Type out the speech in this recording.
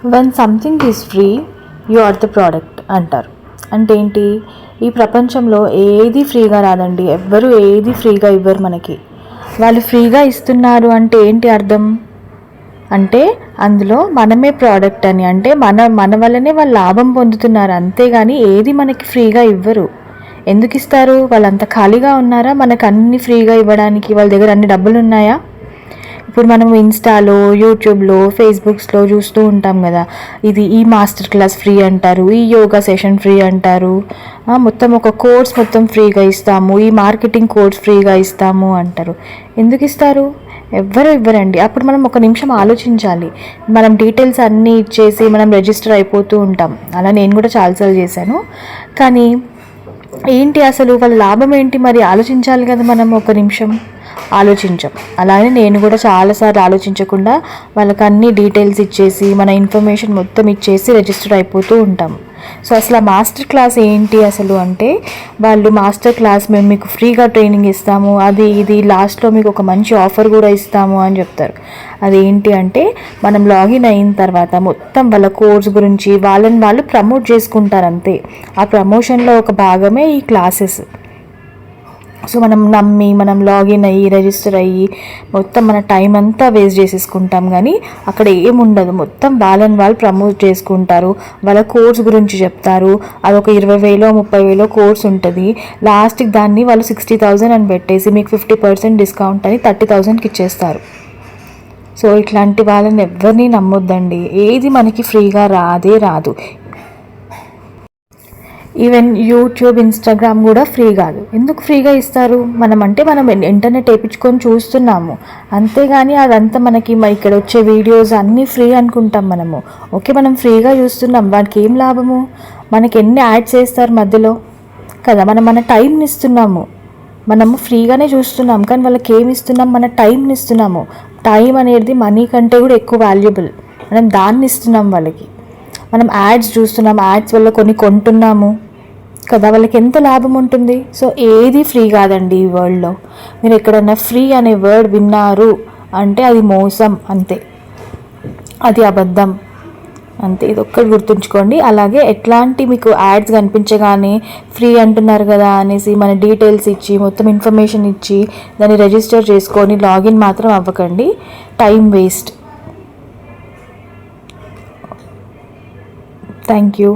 When something is free you are the product అంటారు. అంటే ఏంటి? ఈ ప్రపంచంలో ఏది ఫ్రీగా రాదండి. ఎవ్వరూ ఏది ఫ్రీగా ఇవ్వరు మనకి. వాళ్ళు ఫ్రీగా ఇస్తున్నారు అంటే ఏంటి అర్థం? అంటే అందులో మనమే ప్రోడక్ట్ అని. అంటే మన వల్లనే వాళ్ళు లాభం పొందుతున్నారు, అంతేగాని ఏది మనకి ఫ్రీగా ఇవ్వరు. ఎందుకు ఇస్తారు? వాళ్ళంత ఖాళీగా ఉన్నారా మనకు అన్ని ఫ్రీగా ఇవ్వడానికి? వాళ్ళ దగ్గర అన్ని డబ్బులు ఉన్నాయా? ఇప్పుడు మనం ఇన్స్టాలో, యూట్యూబ్లో, ఫేస్బుక్స్లో చూస్తూ ఉంటాం కదా, ఈ మాస్టర్ క్లాస్ ఫ్రీ అంటారు, ఈ యోగా సెషన్ ఫ్రీ అంటారు, మొత్తం ఒక కోర్స్ మొత్తం ఫ్రీగా ఇస్తాము, ఈ మార్కెటింగ్ కోర్స్ ఫ్రీగా ఇస్తాము అంటారు. ఎందుకు ఇస్తారు? ఎవ్వరు ఇవ్వరండి. అప్పుడు మనం ఒక నిమిషం ఆలోచించాలి. మనం డీటెయిల్స్ అన్నీ ఇచ్చేసి మనం రిజిస్టర్ అయిపోతూ ఉంటాం. అలా నేను కూడా చాలాసార్లు చేశాను. కానీ ఏంటి అసలు వాళ్ళ లాభం ఏంటి? మరి ఆలోచించాలి కదా. మనం ఒక నిమిషం ఆలోచించాం. అలానే నేను కూడా చాలాసార్లు ఆలోచించకుండా వాళ్ళకి అన్ని డీటెయిల్స్ ఇచ్చేసి మన ఇన్ఫర్మేషన్ మొత్తం ఇచ్చేసి రిజిస్టర్ అయిపోతూ ఉంటాం. సో అసలు ఆ మాస్టర్ క్లాస్ ఏంటి అసలు అంటే, వాళ్ళు మాస్టర్ క్లాస్ మేము మీకు ఫ్రీగా ట్రైనింగ్ ఇస్తాము, అది ఇది లాస్ట్లో మీకు ఒక మంచి ఆఫర్ కూడా ఇస్తాము అని చెప్తారు. అదేంటి అంటే, మనం లాగిన్ అయిన తర్వాత మొత్తం వాళ్ళ కోర్స్ గురించి వాళ్ళని వాళ్ళు ప్రమోట్ చేసుకుంటారు అంతే. ఆ ప్రమోషన్లో ఒక భాగమే ఈ క్లాసెస్. సో మనం నమ్మి మనం లాగిన్ అయ్యి రిజిస్టర్ అయ్యి మొత్తం మన టైం అంతా వేస్ట్ చేసేసుకుంటాం. కానీ అక్కడ ఏముండదు. మొత్తం వాళ్ళని వాళ్ళు ప్రమోట్ చేసుకుంటారు, వాళ్ళ కోర్స్ గురించి చెప్తారు. అదొక 20,000 30,000 కోర్స్ ఉంటుంది. లాస్ట్కి దాన్ని వాళ్ళు 60,000 అని పెట్టేసి మీకు 50% డిస్కౌంట్ అని 30,000కి ఇచ్చేస్తారు. సో ఇట్లాంటి వాళ్ళని ఎవరిని నమ్మొద్దండి. ఏది మనకి ఫ్రీగా రాదు. ఈవెన్ యూట్యూబ్, ఇన్స్టాగ్రామ్ కూడా ఫ్రీ కాదు. ఎందుకు ఫ్రీగా ఇస్తారు? మనం ఇంటర్నెట్ వేయించుకొని చూస్తున్నాము, అంతేగాని అదంతా మనకి ఇక్కడ వచ్చే వీడియోస్ అన్నీ ఫ్రీ అనుకుంటాం మనము. ఓకే, మనం ఫ్రీగా చూస్తున్నాం, వాటికి ఏం లాభము? మనకి ఎన్ని యాడ్స్ వేస్తారు మధ్యలో కదా. మనం మన టైంని ఇస్తున్నాము, మనము ఫ్రీగానే చూస్తున్నాం, కానీ వాళ్ళకి ఏమి ఇస్తున్నాం? మన టైంని ఇస్తున్నాము. టైం అనేది మనీ కంటే కూడా ఎక్కువ వాల్యుబుల్. మనం దాన్ని ఇస్తున్నాం వాళ్ళకి. మనం యాడ్స్ చూస్తున్నాం, యాడ్స్ వల్ల కొన్ని కొంటున్నాము కదా, వాళ్ళకి ఎంత లాభం ఉంటుంది? సో ఏది ఫ్రీ కాదండి ఈ వరల్డ్లో. మీరు ఎక్కడన్నా ఫ్రీ అనే వర్డ్ విన్నారు అంటే అది మోసం అంతే, అది అబద్ధం అంతే. ఇది ఒక్కటి గుర్తుంచుకోండి. అలాగే ఎట్లాంటి మీకు యాడ్స్ కనిపించగానే ఫ్రీ అంటున్నారు కదా అనేసి మన డీటెయిల్స్ ఇచ్చి మొత్తం ఇన్ఫర్మేషన్ ఇచ్చి దాన్ని రిజిస్టర్ చేసుకొని లాగిన్ మాత్రం అవ్వకండి. Time waste. Thank you.